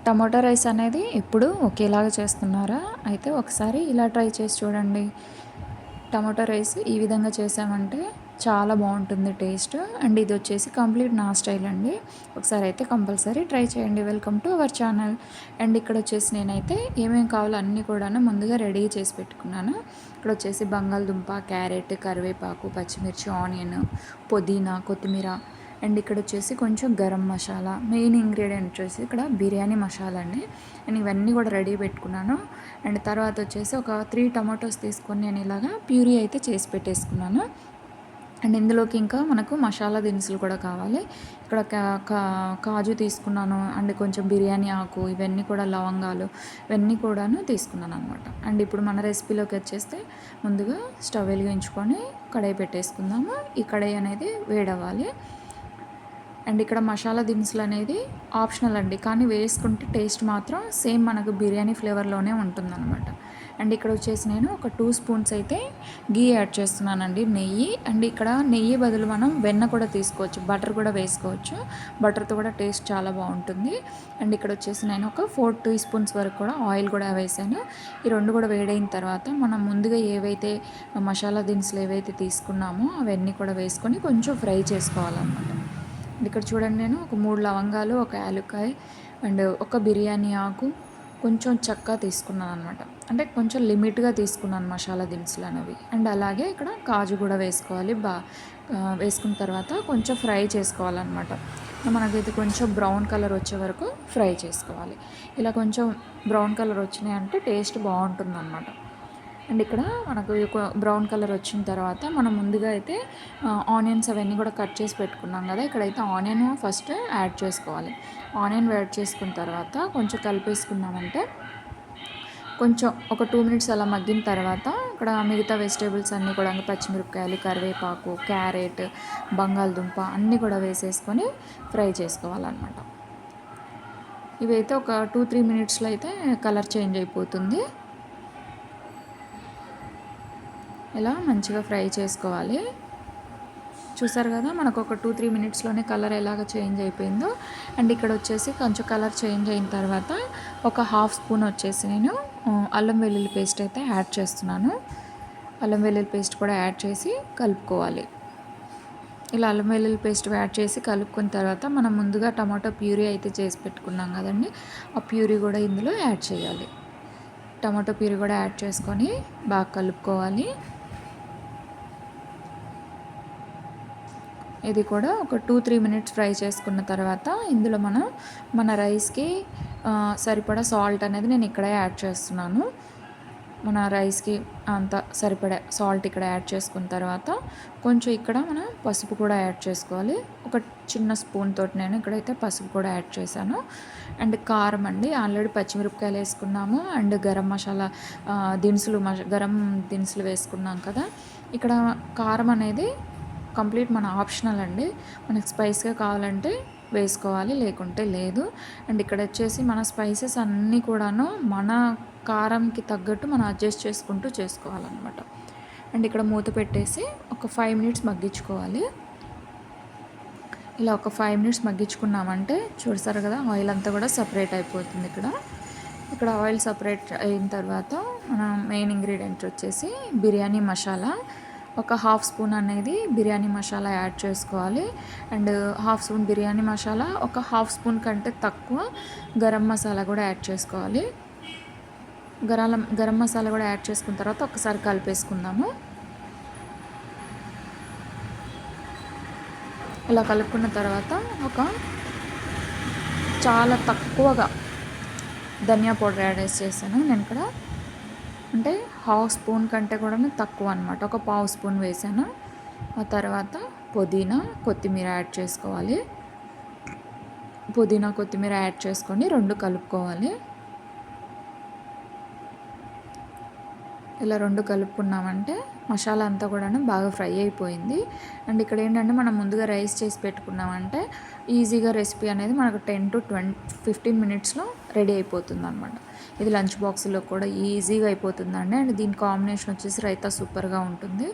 Tomato rice అనేది ఎప్పుడు ఒకేలాగా చేస్తున్నారా? అయితే ఒకసారి ఇలా ట్రై చేసి చూడండి. టమాటో రైస్ ఈ విధంగా చేసామంటే చాలా బాగుంటుంది టేస్ట్. అండ్ ఇది వచ్చేసి కంప్లీట్ నా స్టైల్ అండి. ఒకసారి అయితే కంపల్సరీ ట్రై చేయండి. Welcome to our channel. And ఇక్కడ వచ్చేసి నేనైతే ఏమేమి కావాలో అన్నీ కూడాను ముందుగా రెడీ చేసి పెట్టుకున్నాను. ఇక్కడ వచ్చేసి బంగాళదుంప, క్యారెట్, కరివేపాకు, పచ్చిమిర్చి, ఆనియన్, పుదీనా, కొత్తిమీర, అండ్ ఇక్కడ వచ్చేసి కొంచెం గరం మసాలా, మెయిన్ ఇంగ్రీడియంట్ వచ్చేసి ఇక్కడ బిర్యానీ మసాలా అండి. నేను ఇవన్నీ కూడా రెడీ పెట్టుకున్నాను. అండ్ తర్వాత వచ్చేసి ఒక 3 టమాటోస్ తీసుకొని నేను ఇలాగా ప్యూరీ అయితే చేసి పెట్టేసుకున్నాను. అండ్ ఇందులోకి ఇంకా మనకు మసాలా దినుసులు కూడా కావాలి. ఇక్కడ కాజు తీసుకున్నాను. అండ్ కొంచెం బిర్యానీ ఆకు, ఇవన్నీ కూడా లవంగాలు, ఇవన్నీ కూడాను తీసుకున్నాను అనమాట. అండ్ ఇప్పుడు మన రెసిపీలోకి వచ్చేస్తే ముందుగా స్టవ్ వెలిగించుకొని కడాయి పెట్టేసుకుందాము. ఈ కడాయి అనేది వేడవ్వాలి. అండ్ ఇక్కడ మసాలా దినుసులు అనేది ఆప్షనల్ అండి, కానీ వేసుకుంటే టేస్ట్ మాత్రం సేమ్ మనకు బిర్యానీ ఫ్లేవర్లోనే ఉంటుందన్నమాట. అండ్ ఇక్కడ వచ్చేసి నేను ఒక 2 స్పూన్స్ అయితే గీ యాడ్ చేస్తున్నానండి, నెయ్యి. అండ్ ఇక్కడ నెయ్యి బదులు మనం వెన్న కూడా తీసుకోవచ్చు, బటర్ కూడా వేసుకోవచ్చు. బటర్తో కూడా టేస్ట్ చాలా బాగుంటుంది. అండ్ ఇక్కడ వచ్చేసి నేను ఒక 4 టీ స్పూన్స్ వరకు కూడా ఆయిల్ కూడా వేసాను. ఈ రెండు కూడా వేడైన తర్వాత మనం ముందుగా ఏవైతే మసాలా దినుసులు ఏవైతే తీసుకున్నామో అవన్నీ కూడా వేసుకొని కొంచెం ఫ్రై చేసుకోవాలన్నమాట. ఇక్కడ చూడండి, నేను ఒక 3 లవంగాలు, ఒక యాలక్కాయ, అండ్ ఒక బిర్యానీ ఆకు, కొంచెం చెక్క తీసుకున్నాను అనమాట. అంటే కొంచెం లిమిట్గా తీసుకున్నాను మసాలా దినుసులు అనేవి. అండ్ అలాగే ఇక్కడ కాజు కూడా వేసుకోవాలి. వేసుకున్న తర్వాత కొంచెం ఫ్రై చేసుకోవాలన్నమాట. మనకైతే కొంచెం బ్రౌన్ కలర్ వచ్చే వరకు ఫ్రై చేసుకోవాలి. ఇలా కొంచెం బ్రౌన్ కలర్ వచ్చినాయి అంటే టేస్ట్ బాగుంటుంది అన్నమాట. అండ్ ఇక్కడ మనకు బ్రౌన్ కలర్ వచ్చిన తర్వాత మనం ముందుగా అయితే ఆనియన్స్ అవన్నీ కూడా కట్ చేసి పెట్టుకున్నాం కదా. ఇక్కడైతే ఆనియన్ ఫస్ట్ యాడ్ చేసుకోవాలి. ఆనియన్ యాడ్ చేసుకున్న తర్వాత కొంచెం కలిపేసుకున్నామంటే కొంచెం ఒక 2 మినిట్స్ అలా మగ్గిన తర్వాత ఇక్కడ మిగతా వెజిటేబుల్స్ అన్నీ కూడా పచ్చిమిరపకాయలు, కరివేపాకు, క్యారెట్, బంగాళదుంప అన్నీ కూడా వేసేసుకొని ఫ్రై చేసుకోవాలన్నమాట. ఇవైతే ఒక 2-3 మినిట్స్లో అయితే కలర్ చేంజ్ అయిపోతుంది. ఇలా మంచిగా ఫ్రై చేసుకోవాలి. చూసారు కదా, మనకు ఒక 2-3 మినిట్స్లోనే కలర్ ఎలాగ చేంజ్ అయిపోయిందో. అండ్ ఇక్కడ వచ్చేసి కొంచెం కలర్ చేంజ్ అయిన తర్వాత ఒక 1/2 స్పూన్ వచ్చేసి నేను అల్లం వెల్లుల్లి పేస్ట్ అయితే యాడ్ చేస్తున్నాను. అల్లం వెల్లుల్లి పేస్ట్ కూడా యాడ్ చేసి కలుపుకోవాలి. ఇలా అల్లం వెల్లుల్లి పేస్ట్ యాడ్ చేసి కలుపుకున్న తర్వాత మనం ముందుగా టమాటో ప్యూరీ అయితే చేసి పెట్టుకున్నాం కదండి, ఆ ప్యూరీ కూడా ఇందులో యాడ్ చేయాలి. టమాటో ప్యూరీ కూడా యాడ్ చేసుకొని బాగా కలుపుకోవాలి. ఇది కూడా ఒక 2-3 మినిట్స్ ఫ్రై చేసుకున్న తర్వాత ఇందులో మన రైస్కి సరిపడా సాల్ట్ అనేది నేను ఇక్కడ యాడ్ చేస్తున్నాను. మన రైస్కి అంత సరిపడా సాల్ట్ ఇక్కడ యాడ్ చేసుకున్న తర్వాత కొంచెం ఇక్కడ మనం పసుపు కూడా యాడ్ చేసుకోవాలి. ఒక చిన్న స్పూన్ తోటి నేను ఇక్కడైతే పసుపు కూడా యాడ్ చేశాను. అండ్ కారం అండి, ఆల్రెడీ పచ్చిమిరపకాయలు వేసుకున్నాము. అండ్ గరం మసాలా గరం దినుసులు వేసుకున్నాం కదా. ఇక్కడ కారం అనేది కంప్లీట్ మన ఆప్షనల్ అండి. మనకి స్పైస్గా కావాలంటే వేసుకోవాలి, లేకుంటే లేదు. అండ్ ఇక్కడ వచ్చేసి మన స్పైసెస్ అన్నీ కూడాను మన కారంకి తగ్గట్టు మనం అడ్జస్ట్ చేసుకుంటూ చేసుకోవాలన్నమాట. అండ్ ఇక్కడ మూత పెట్టేసి ఒక 5 మినిట్స్ మగ్గించుకోవాలి. ఇలా ఒక 5 మినిట్స్ మగ్గించుకున్నామంటే చూసారు కదా, ఆయిల్ అంతా కూడా సపరేట్ అయిపోతుంది. ఇక్కడ ఆయిల్ సపరేట్ అయిన తర్వాత మన మెయిన్ ఇంగ్రీడియంట్ వచ్చేసి బిర్యానీ మసాలా, ఒక 1/2 స్పూన్ అనేది బిర్యానీ మసాలా యాడ్ చేసుకోవాలి. అండ్ 1/2 స్పూన్ బిర్యానీ మసాలా, ఒక 1/2 స్పూన్ కంటే తక్కువ గరం మసాలా కూడా యాడ్ చేసుకోవాలి. గరం మసాలా కూడా యాడ్ చేసుకున్న తర్వాత ఒకసారి కలిపేసుకుందాము. ఇలా కలుపుకున్న తర్వాత చాలా తక్కువగా ధనియా పౌడర్ యాడ్ చేశాను నేను ఇక్కడ. అంటే 1/2 స్పూన్ కంటే కూడా తక్కువ అనమాట, ఒక 1/2 స్పూన్ వేసాను. ఆ తర్వాత పుదీనా, కొత్తిమీర యాడ్ చేసుకోవాలి. పుదీనా, కొత్తిమీర యాడ్ చేసుకొని 2 కలుపుకోవాలి. ఇలా 2 కలుపుకున్నామంటే మసాలా అంతా కూడా బాగా ఫ్రై అయిపోయింది. అండ్ ఇక్కడ ఏంటంటే మనం ముందుగా రైస్ చేసి పెట్టుకున్నామంటే ఈజీగా రెసిపీ అనేది మనకు 10-15 మినిట్స్లో రెడీ అయిపోతుంది అనమాట. ఇది లంచ్ బాక్స్లో కూడా ఈజీగా అయిపోతుందండి. అండ్ దీని కాంబినేషన్ వచ్చేసి రైతా సూపర్గా ఉంటుంది.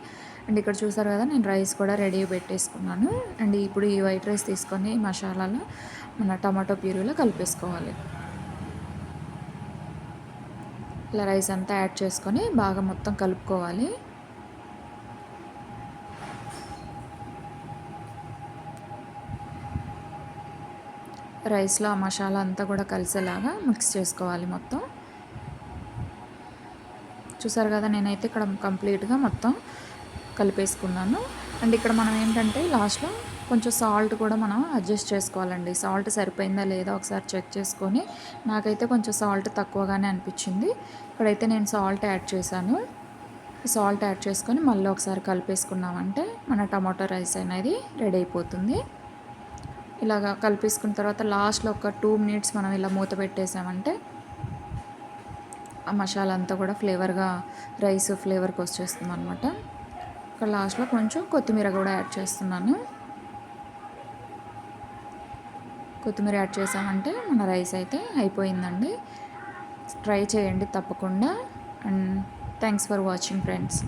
అండ్ ఇక్కడ చూసారు కదా, నేను రైస్ కూడా రెడీ పెట్టేసుకున్నాను. అండ్ ఇప్పుడు ఈ వైట్ రైస్ తీసుకొని మసాలాలో మన టమాటో ప్యూరీలో కలిపేసుకోవాలి. ఇలా రైస్ అంతా యాడ్ చేసుకొని బాగా మొత్తం కలుపుకోవాలి. రైస్లో ఆ మసాలా అంతా కూడా కలిసేలాగా మిక్స్ చేసుకోవాలి మొత్తం. చూసారు కదా, నేనైతే ఇక్కడ కంప్లీట్గా మొత్తం కలిపేసుకున్నాను. అండ్ ఇక్కడ మనం ఏంటంటే లాస్ట్లో కొంచెం సాల్ట్ కూడా మనం అడ్జస్ట్ చేసుకోవాలండి. సాల్ట్ సరిపోయిందా లేదా ఒకసారి చెక్ చేసుకొని, నాకైతే కొంచెం సాల్ట్ తక్కువగానే అనిపించింది. ఇక్కడైతే నేను సాల్ట్ యాడ్ చేశాను. సాల్ట్ యాడ్ చేసుకొని మళ్ళీ ఒకసారి కలిపేసుకున్నామంటే మన టమాటో రైస్ అనేది రెడీ అయిపోతుంది. ఇలాగా కలిపేసుకున్న తర్వాత లాస్ట్లో ఒక 2 మినిట్స్ మనం ఇలా మూత పెట్టేసామంటే ఆ మసాలా అంతా కూడా ఫ్లేవర్గా రైస్ ఫ్లేవర్కి వచ్చేస్తుంది అనమాట. ఇక్కడ లాస్ట్లో కొంచెం కొత్తిమీర కూడా యాడ్ చేస్తున్నాను. కొత్తిమీర యాడ్ చేసామంటే మన రైస్ అయితే అయిపోయిందండి. ట్రై చేయండి తప్పకుండా. And thanks for watching friends.